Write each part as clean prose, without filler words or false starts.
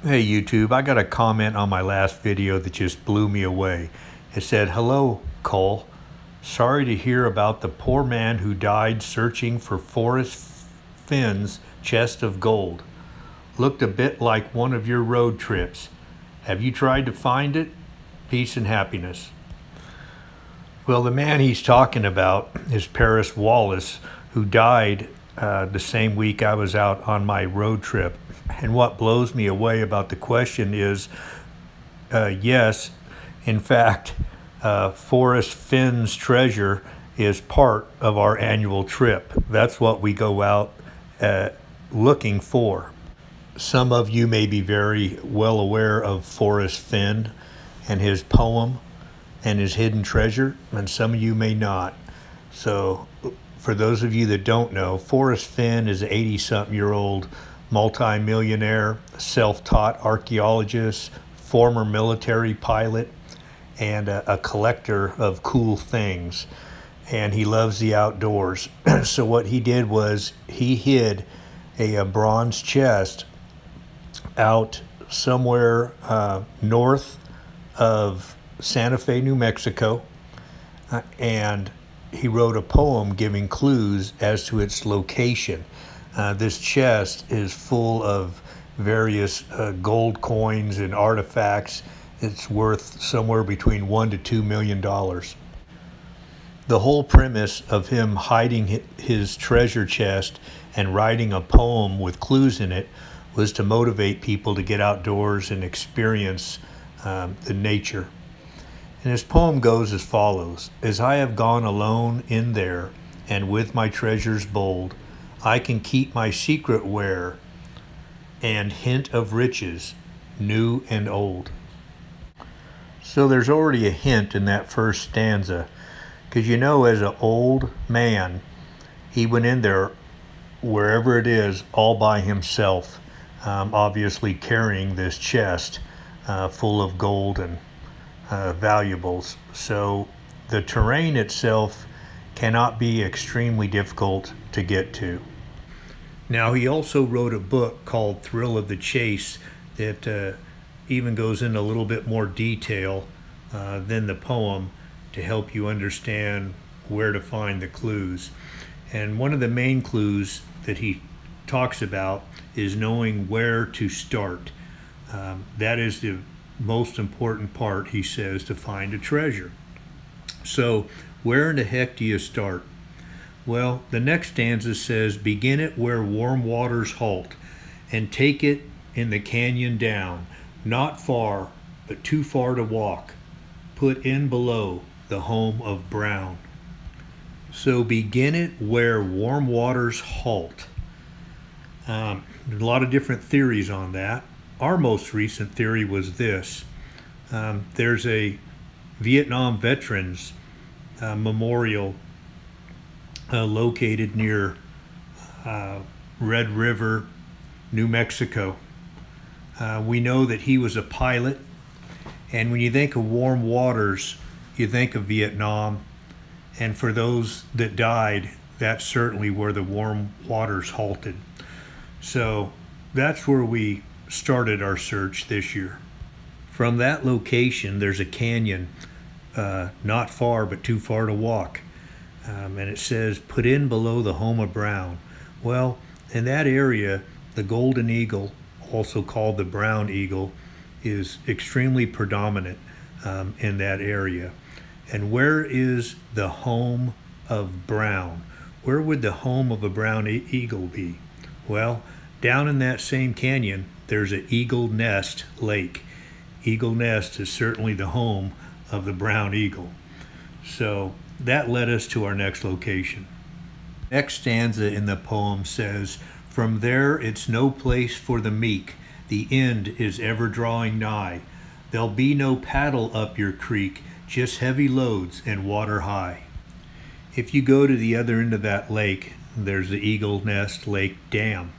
Hey YouTube, I got a comment on my last video that just blew me away. It said, "Hello, Cole. Sorry to hear about the poor man who died searching for Forrest Fenn's chest of gold. Looked a bit like one of your road trips. Have you tried to find it? Peace and happiness." Well, the man he's talking about is Paris Wallace, who died the same week I was out on my road trip. And what blows me away about the question is, yes, in fact, Forrest Fenn's treasure is part of our annual trip. That's what we go out looking for. Some of you may be very well aware of Forrest Fenn and his poem and his hidden treasure, and some of you may not. So for those of you that don't know, Forrest Fenn is an 80-something-year-old multi-millionaire, self-taught archaeologist, former military pilot, and a collector of cool things. And he loves the outdoors. So what he did was he hid a bronze chest out somewhere north of Santa Fe, New Mexico, and he wrote a poem giving clues as to its location. This chest is full of various gold coins and artifacts. It's worth somewhere between $1 to $2 million. The whole premise of him hiding his treasure chest and writing a poem with clues in it was to motivate people to get outdoors and experience the nature. And his poem goes as follows: "As I have gone alone in there, and with my treasures bold, I can keep my secret where, and hint of riches, new and old." So there's already a hint in that first stanza, because you know, as an old man, he went in there, wherever it is, all by himself, obviously carrying this chest full of gold and valuables. So the terrain itself cannot be extremely difficult to get to. Now, he also wrote a book called Thrill of the Chase that even goes into a little bit more detail than the poem to help you understand where to find the clues. And one of the main clues that he talks about is knowing where to start. That is the most important part, he says, to find a treasure. So where in the heck do you start? Well, the next stanza says, "Begin it where warm waters halt, and take it in the canyon down, not far, but too far to walk. Put in below the home of Brown." So begin it where warm waters halt. There's a lot of different theories on that. Our most recent theory was this. There's a Vietnam veterans memorial located near Red River, New Mexico. We know that he was a pilot, and when you think of warm waters, you think of Vietnam, and for those that died, that's certainly where the warm waters halted. So that's where we started our search this year. From that location, there's a canyon, not far but too far to walk, and it says, "Put in below the home of Brown." Well, in that area, the golden eagle, also called the brown eagle, is extremely predominant in that area. And where is the home of Brown? Where would the home of a brown eagle be? Well, down in that same canyon, there's an Eagle Nest Lake. Eagle Nest is certainly the home of the brown eagle. So that led us to our next location. Next stanza in the poem says, "From there it's no place for the meek, the end is ever drawing nigh. There'll be no paddle up your creek, just heavy loads and water high." If you go to the other end of that lake, there's the Eagle Nest Lake Dam,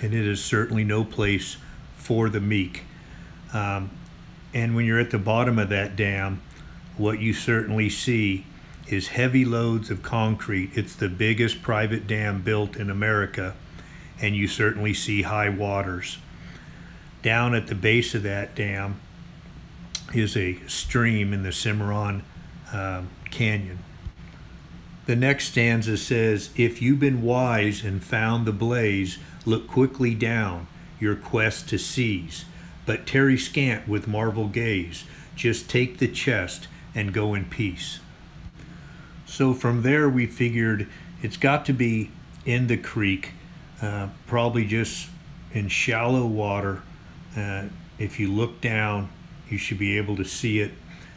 and it is certainly no place for the meek. And when you're at the bottom of that dam, what you certainly see is heavy loads of concrete. It's the biggest private dam built in America, and you certainly see high waters. down at the base of that dam is a stream in the Cimarron Canyon. The next stanza says, "If you've been wise and found the blaze, look quickly down your quest to seize, but tarry scant with marvel gaze, just take the chest and go in peace." So from there we figured it's got to be in the creek, probably just in shallow water. If you look down, you should be able to see it.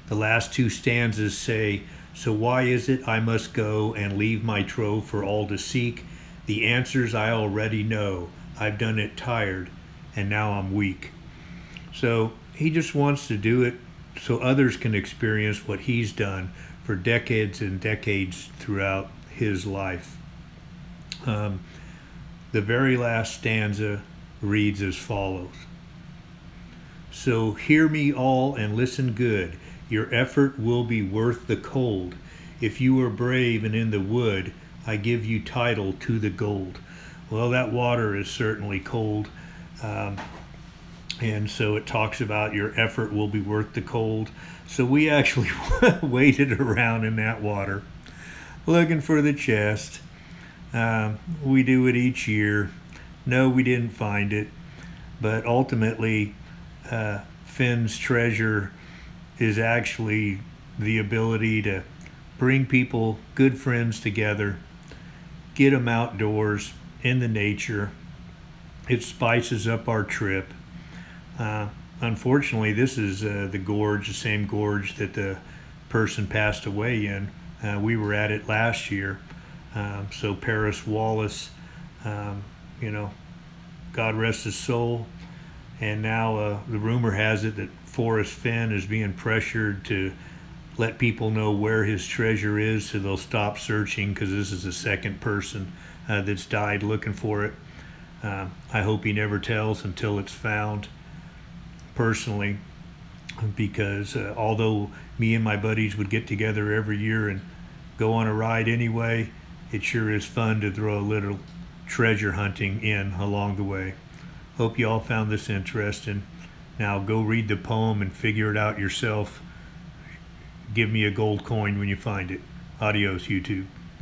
The last two stanzas say, "So why is it I must go and leave my trove for all to seek? The answers I already know. I've done it tired, and now I'm weak." So he just wants to do it so others can experience what he's done for decades and decades throughout his life. The very last stanza reads as follows. "So hear me all and listen good. Your effort will be worth the cold. If you are brave and in the wood, I give you title to the gold." Well, that water is certainly cold. And so it talks about your effort will be worth the cold. So we actually waded around in that water looking for the chest. We do it each year. No, we didn't find it. But ultimately, Fenn's treasure is actually the ability to bring people, good friends together, get them outdoors in the nature. It spices up our trip. Unfortunately, this is the gorge, the same gorge that the person passed away in. We were at it last year. So Paris Wallace, God rest his soul. And now the rumor has it that Forrest Fenn is being pressured to let people know where his treasure is so they'll stop searching, because this is the second person that's died looking for it. I hope he never tells until it's found, personally, because although me and my buddies would get together every year and go on a ride anyway, it sure is fun to throw a little treasure hunting in along the way. Hope you all found this interesting. Now go read the poem and figure it out yourself. Give me a gold coin when you find it. Adios, YouTube.